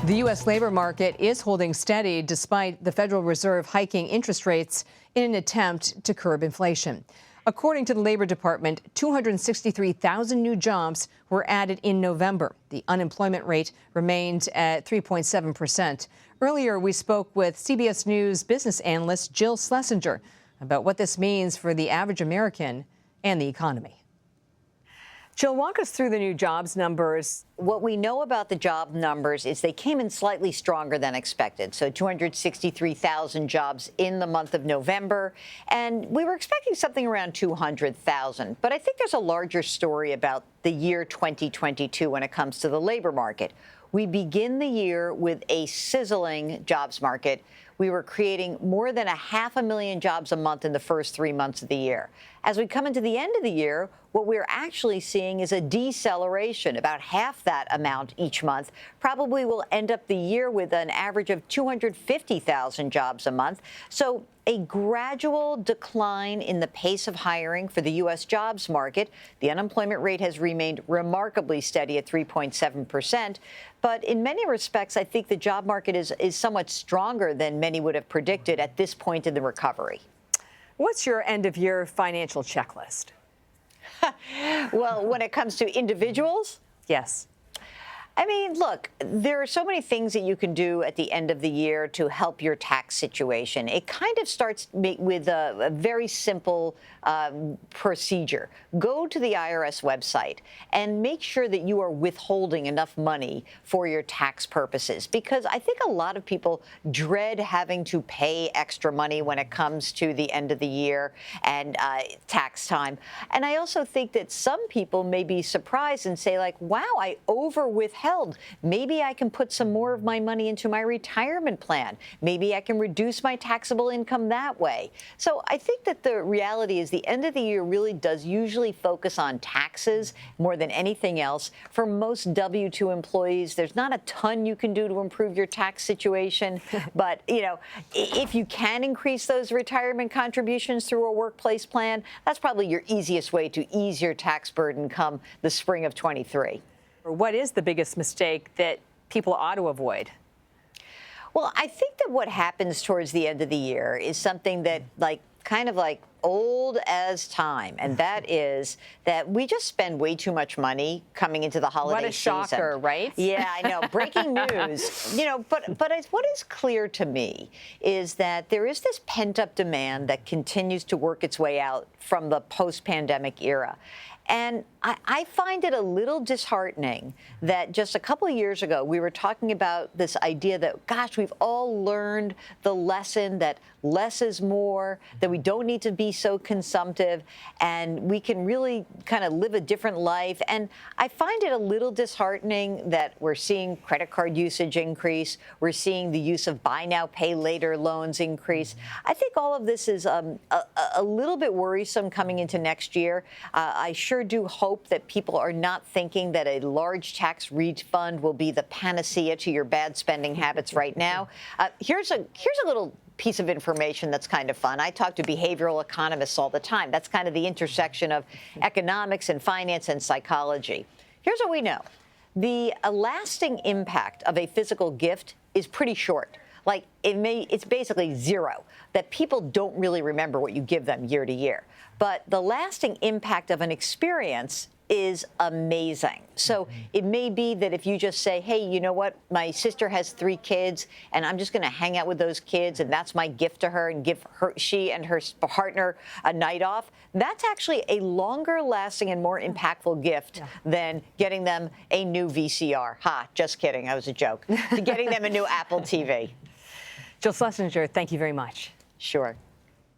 The U.S. labor market is holding steady despite the Federal Reserve hiking interest rates in an attempt to curb inflation. According to the Labor Department, 263,000 new jobs were added in November. The unemployment rate remained at 3.7%. Earlier, we spoke with CBS News business analyst Jill Schlesinger about what this means for the average American and the economy. Jill, walk us through the new jobs numbers. What we know about the job numbers is they came in slightly stronger than expected. So 263,000 jobs in the month of November. And we were expecting something around 200,000. But I think there's a larger story about the year 2022 when it comes to the labor market. We begin the year with a sizzling jobs market. We were creating more than 500,000 jobs a month in the first 3 months of the year. As we come into the end of the year, what we're actually seeing is a deceleration, about half that amount each month. Probably will end up the year with an average of 250,000 jobs a month. So a gradual decline in the pace of hiring for the U.S. jobs market. The unemployment rate has remained remarkably steady at 3.7%. But in many respects, I think the job market is somewhat stronger than many would have predicted at this point in the recovery. What's your end-of-year financial checklist? Well, when it comes to individuals? Yes. I mean, look, there are so many things that you can do at the end of the year to help your tax situation. It kind of starts with a very simple procedure. Go to the IRS website and make sure that you are withholding enough money for your tax purposes, because I think a lot of people dread having to pay extra money when it comes to the end of the year and tax time. And I also think that some people may be surprised and say, like, wow, I withheld. Maybe I can put some more of my money into my retirement plan. Maybe I can reduce my taxable income that way. So I think that the reality is the end of the year really does usually focus on taxes more than anything else. For most W-2 employees, there's not a ton you can do to improve your tax situation. But, you know, if you can increase those retirement contributions through a workplace plan, that's probably your easiest way to ease your tax burden come the spring of 23. What is the biggest mistake that people ought to avoid? Well, I think that what happens towards the end of the year is something that, kind of like old as time, and that is that we just spend way too much money coming into the holiday season. What a shocker, right? Yeah, I know. Breaking news. You know, but what is clear to me is that there is this pent-up demand that continues to work its way out from the post-pandemic era. And I find it a little disheartening that just a couple of years ago, we were talking about this idea that, gosh, we've all learned the lesson that less is more, that we don't need to be so consumptive, and we can really kind of live a different life. And I find it a little disheartening that we're seeing credit card usage increase. We're seeing the use of buy now, pay later loans increase. I think all of this is a little bit worrisome coming into next year. I sure do hope that people are not thinking that a large tax refund will be the panacea to your bad spending habits right now. Here's a little piece of information that's kind of fun. I talk to behavioral economists all the time. That's kind of the intersection of economics and finance and psychology. Here's what we know. The lasting impact of a physical gift is pretty short. Like, it's basically zero, that people don't really remember what you give them year to year. But the lasting impact of an experience is amazing. So it may be that if you just say, hey, you know what, my sister has 3 kids, and I'm just going to hang out with those kids, and that's my gift to her, and give she and her partner a night off, that's actually a longer lasting and more impactful gift than getting them a new VCR. Ha, just kidding. That was a joke. To getting them a new Apple TV. Jill Schlesinger, thank you very much. Sure.